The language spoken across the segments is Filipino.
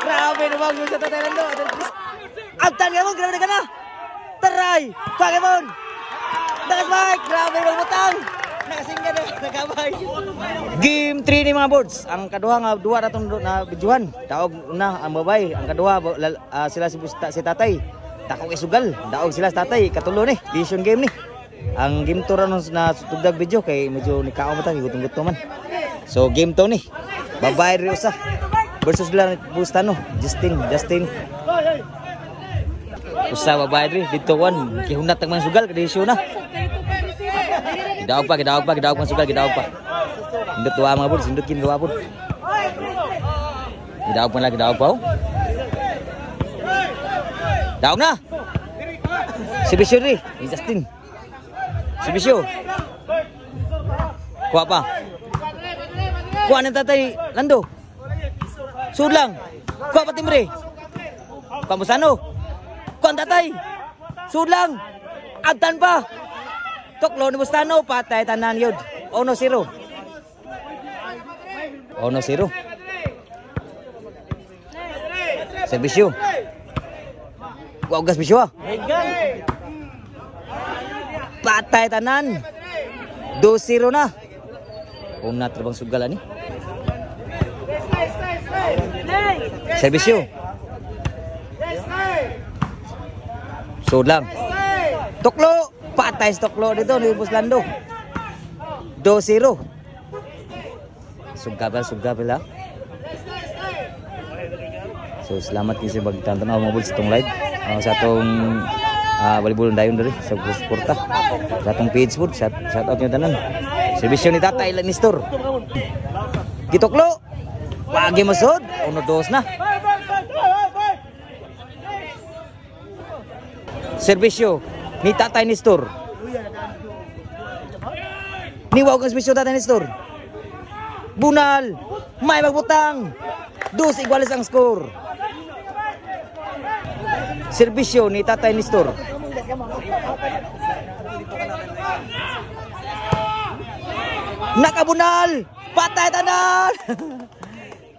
Grabe naman yung sa Tatarando. Abtan ka mo, grabe ka na. Taray, kuha ka mo. Nakasbike, grabe naman butang. Nakasingga na, nagabay. Game 3 ni mga boards. Ang kaduha nga, duwa na itong bidyuhan. Daog na ang babay. Ang kaduha, sila si tatay. Takong isugal. Daog sila si tatay. Katulo ni, decision game ni. Ang game 2 ron na tugdag video kay medyo nikao mo tayo, gutom-gutom man. So game 2 ni. Babay rin usa. Versus lang Bustano. Justin. Usa babay rin. Dito 1. Kihunat ng mga sugal. Kadesyo na. Gidaog pa sugal. Hindot tuwa mga boards. Hindot kin gawa po. Gidaog pa oh. Daog na. Si Bisyo rin. Justin. Si Bisyo. Kuha pa. Kuha ng tatay Lando. Sud lang. Kuha pa timbre. Kuha Bustano. Kuha ang tatay. Sud lang. Abtan pa. Tuklo ni Bustano. Patay tanan yun. 1-0. Si Bisyo. Kuha ugas Bisyo ah. Patay tanan. 2-0 na. Kung natrabang sugalan ni. Servisyo. Sud lang. Tuklo. Patay sa tuklo dito ni Buslando. 2-0. Sugabel ha. So salamat kinsa bagtanaw mga boys itong live. Sa atong volleyball dayon diri sa suporta. Sa atong page food, shout out niyo tanan. Servisyo ni Tatay Lanistor. Gituklo. Pagi masud, 1-2 na. Servisyo ni Tatay Nestor. Niwaw kang servisyo Tatay Nestor. Bunal, may magbutang. 2 iguales ang score. Servisyo ni Tatay Nestor. Nakabunal! Patay tanan!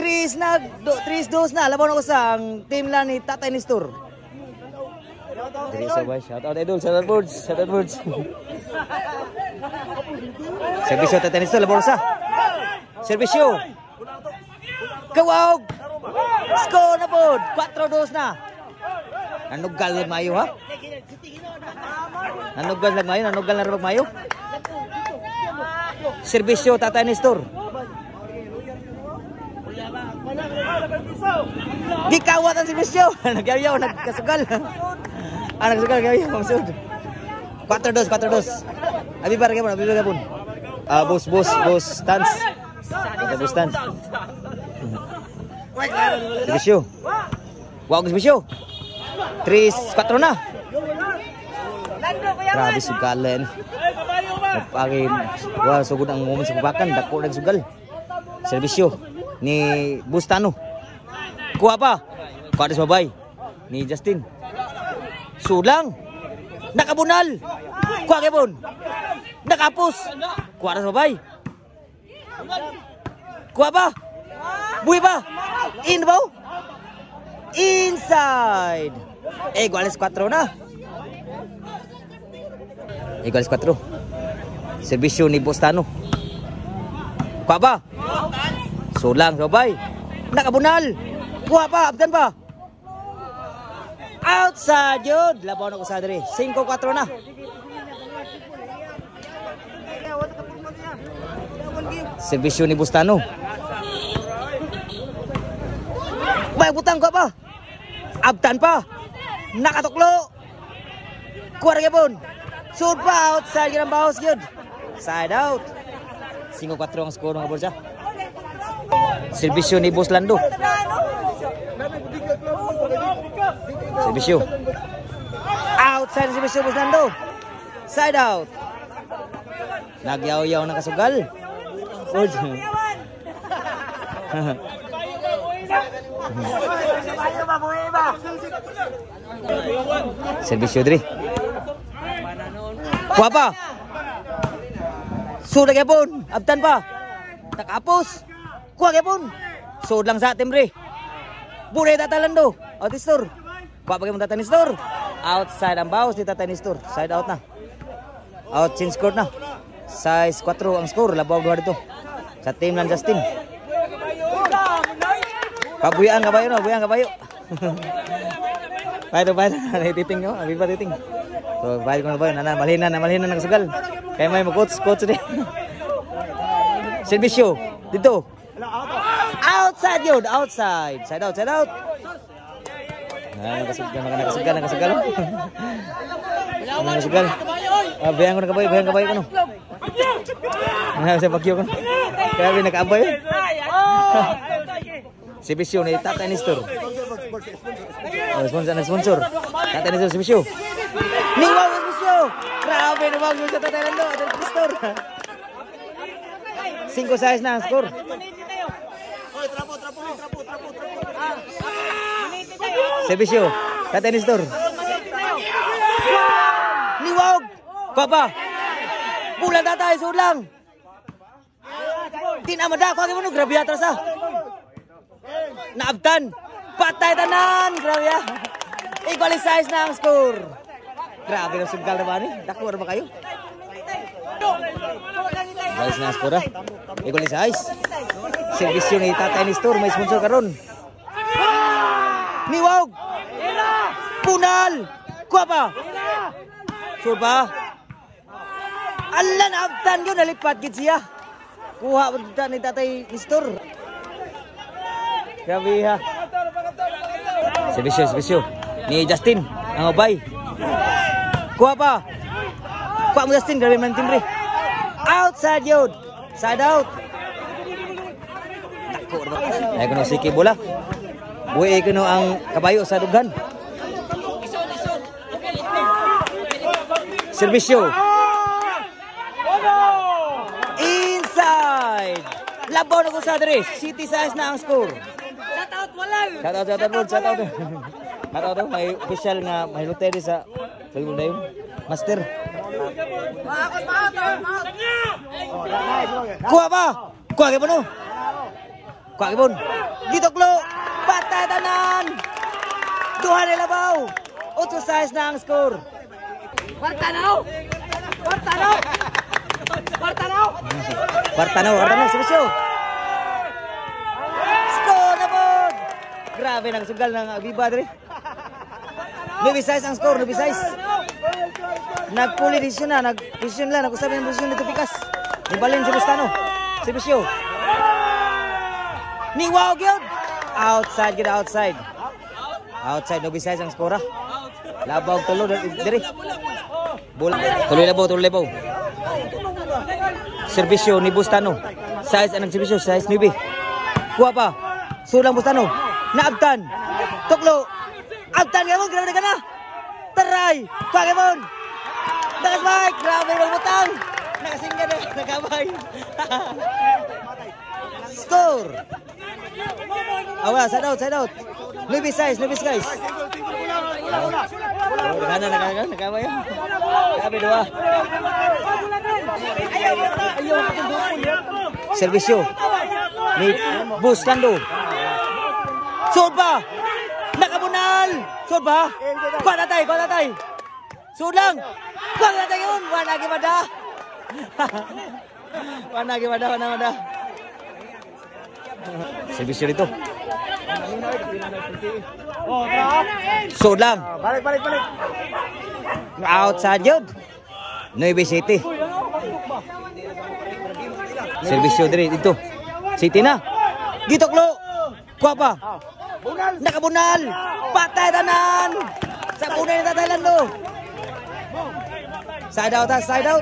3-2 na. Laban ako sa team lang ni Tatay Nestor. Shout out idol, shout out boards. Servisyo Tatay Nestor, laban sa. Servisyo. Kawawag! Score na po! 4-2 na. Nanugal na mayo ha? Nanugal na mayo? Servisyo Tatay Nestor. Gikawat ang servisyo. Nagyaw, nagkasugal. Nagsugal gayaw maksud. 4-2. Abi gabon. Boss stance. Boss stance. Servisyo. Wow, servisyo. 3-4 na. Grabe sugalan. Nagpagin. Wow, sugod ang moment sa kubakan. Dako nagsugal. Servisyo ni Bustano. Kuha pa. Kuha sa babay ni Justin. Sulang. Nakabunal. Kuha kebon. Nakapos. Kuha sa babay. Kuha pa. Buhi pa. In ba? Inside. Iguales 4 na. Iguales 4. Servisyo ni Bustano. Kuha pa. Sulang sabay. Nakabunal. Kuha pa. Abtan pa. Outside yun. Labaw na ko sa diri. 5-4 na. Servisyo ni Bustano. May butang kuha pa. Abtan pa. Nakatuklo. Kuha rin yapon. Sud pa. Outside yun ang bahos yun. Side out. 5-4 ang score ng Aborja. Servisyo ni Boss Lando. Servisyo. Outside servisyo Boss Lando. Side out. Nagyaw-yaw ng kasugal. Servisyo diri. Kuha pa. Sudah kepun. Abtan pa. Takapos. Kuha kepun. Sud lang sa timbre. Bunay Tatay Lando. Out Nestor. Kuha pa kayo Tatay Nestor. Outside ang bawas ni Tatay Nestor. Side out na. Out change court na. Size 4 ang score. Labaw doon dito. Sa team ng Justin. Pabuyaan kabayo no. Buyaan kabayo. Paano. Titing nyo. Abi pa titing. So bayad ko na ba? Malhin na nagsugal. Kaya may mag-coach din. Servisyo. Dito. Outside yun. Outside. Side out. Nakasugal. Bayang ko na kabayo ko no. Sa bagyo ko. Kaya nakaabay. Servisyo ni Tatay Nestor. Sponsor. Tatay Nestor servisyo. Niwaw servisyo. Grabe naman yung sa Tatay Nestor. 5-6 na ang score. Servisyo. Tatay Nestor. Niwag. Papa. Bulan tatay. Suod lang. Tinamada. Kaya mo no. Grabe atras ha. Naabtan. Patay tanan. Grabe ha. Equalize na ang score. Grabe ang sungkal na ba ni? Dakuwar ba kayo? Equalize na ang score ha. Equalize. Servisyo ni Tatay Nestor. May sponsor karon. Niwag. Punal. Kuha pa. Sure ba? Alan, abtan yun. Nalipat gid siya. Kuha ni Tatay Nestor. Grabe ha. Servisyo. Ni Justin. Ang obay. Kuha pa. Kuha mo Justin. Grabe man timbre. Outside yun. Side out. Ay kuno siki bola. Buhay kuno ang kabayo sa dughan. Servisyo. Inside. Labaw na ko sa dere. City size na ang score. Shout out. May official nga mahilutay sa Pagul dayon. Master. Kuha ba? Kuha kay Bono. Kuha kay Bon. Dito klo. Patay tanan. Duha na labaw. 8 size na ang score. Kwartanaw. Servisyo. Score na po. Grabe nang sugal ng Aviva dre. 9 size ang score, 9 size. Nagpuli disyon na, nag-position lang, nag-usap yung position dito pikas. Ibalin si Bustano. Servisyo. Niwaw gyud. Outside. Outside, 9 size ang score. Labaw tulo diri. Bola. Tuloy labaw. Servisyo ni Bustano. Size anang servisyo, size 9. Kuha pa. Sulang Bustano. Naabtan. Tuklo. Abtan ka mo, grabe ka na. Taray. Kuha ka mo. Nakasbike. Grabe ng butang. Nakasingga na. Nakabay. Score. Awa, side out. 9 size guys. Nakabay. Grabe dua. Servisyo ni Bustano. Sud ba? Nakabunal. Sud ba? Kuha tatay. Sud lang. Kuha tatay yun. Wanagi mada. Servisyo nito. Sud lang. Balik. Outside yun. 9 City. Servisyo dito. City na. Dito klo. Kuha pa. Nakabunal. Patay tanan. Sa punay ni Tatay Lando. Side out. Side out.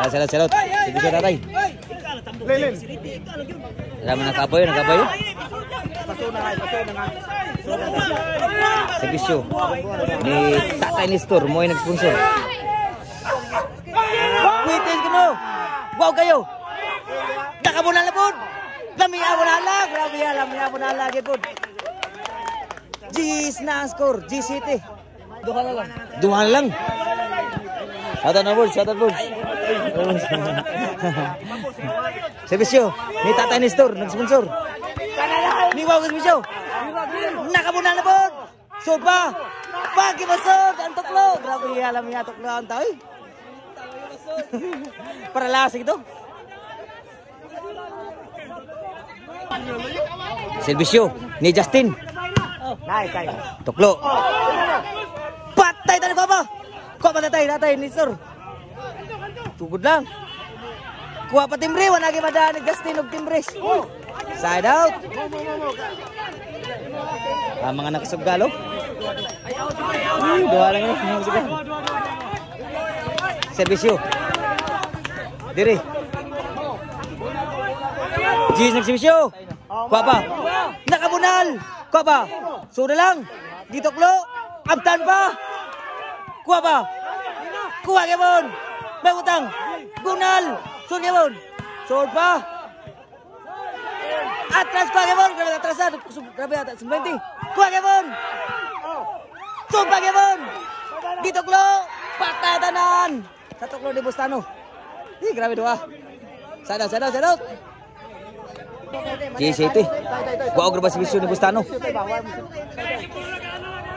Servisyo tatay. Alam mo nakabayo. Servisyo ni Tatay Nestor mo ay nag-sponsor. Waitin ko no. Wow kayo. Nakabunal na po. Lamia mo na lag. Good. G's na ang score. G City. Duha na lang. Shout out board. Servisyo ni Tatay Nestor nag-sponsor. Niwaw ko servisyo. Nakabunan na po. Sud pa. Pagi masod ang tuklo. Grabe alam niya tuklo ang tao. Para lasig ito. Servisyo ni Justin. Tuklo. Patay tadi Papa. Kok patay ni Sir. Tugod lang. Kuha pa timbre, wala lagi madaan ni Justin og timbre. Side out. Mga nakasugalo. Dua lang ni nakasugalo. Servisyo. Diri. Jis nagservisyo. Kuha pa. Nakabunal. Kuha pa. Sudah lang. Dituklo. Abtan pa. Kuha pa. Kuha kemon. May utang. Gunal. Sud kemon. Sud pa. Atras pa kemon. Grabe atrasan. Grabe atas 20. Kuha kemon. Sud pa kemon. Dituklo. Patay tanan. Tatuklo di Bustano. Ih, grabe doa. Sadao. JCT. Kuha og servisyo ni Bustano.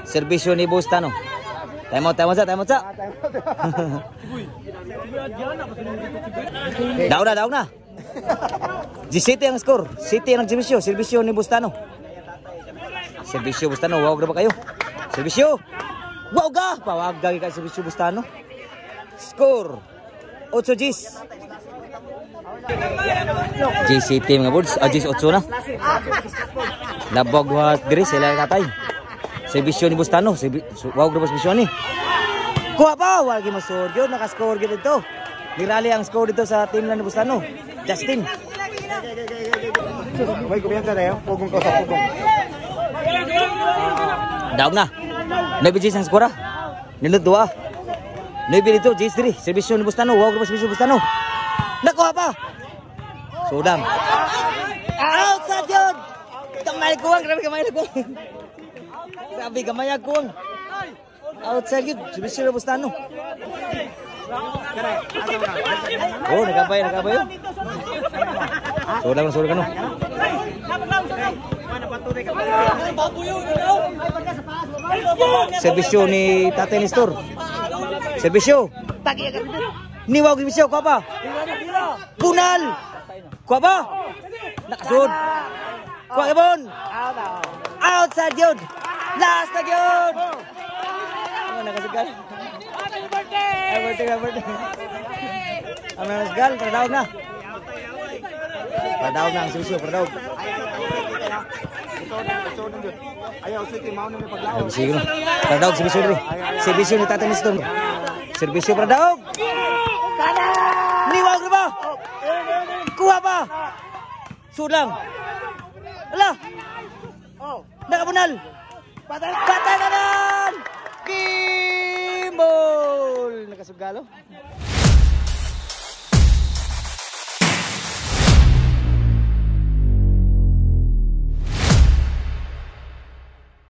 Servisyo ni Bustano. Time out sa. Daw na. JCT ang score. City ang servisyo ni Bustano. Servisyo Bustano, wag na ba kayo? Servisyo. Wag ga, pawag ka servisyo Bustano. Score 8 G's. JCT mga boards, G's 8 na. Labog wa diri sila katay. Servisyo ni Bustano, wag na servisyo ni. Kuha pa, wag gi masud gyud, naka-score gyud dito. Nirali ang score dito sa team ni Bustano. Justin. May kumpiyansa na 'yo, pugong ko sa pugong. Daog na. 9 G's ang score. Nindot 2. 9 dito, G's 3. Servisyo ni Bustano, wag na servisyo Bustano. Nakuha pa. Sudang. Out sa yun. Kamay kuwang. Grabe kamay na kuwang. Grabe kamay na kuwang. Outside yun. Servisyo na Bustano. Oh, nagkabay yun. Sudang ka no. Servisyo ni Tatay Nestor. Servisyo. Niwaw servisyo. Kuha pa. Bunal. Kuha ba? Nakasud. Kuha kemon. Outside yun. Last na yun. Nakasugal. Happy birthday. Ang nakasugal. Pradawag na. Pradawag na ang servisyo. Pradawag. Ayaw, sige, mao na may paglaot. Sige no. Pradawag servisyo rin. Servisyo ni Tatay Nestor. Servisyo Pradawag. Niwag na ba? Kuha pa. Sulang. Ala. Nakabunal. Patay na nan. Gimbal. Nakasugalo.